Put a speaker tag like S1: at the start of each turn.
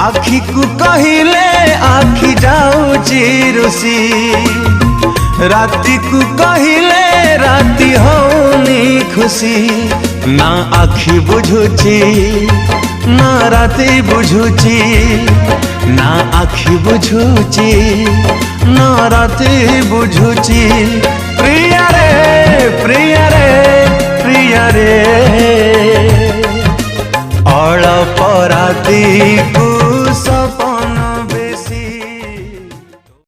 S1: आखि को कहिले आखि जाऊची रुसी राति को कहिले राति होनी खुशी ना आखि बुझुची ना राति बुझुची ना आखि बुझुची ना राति बुझुची प्रिया रे प्रिया रे प्रिया रे अळप राति को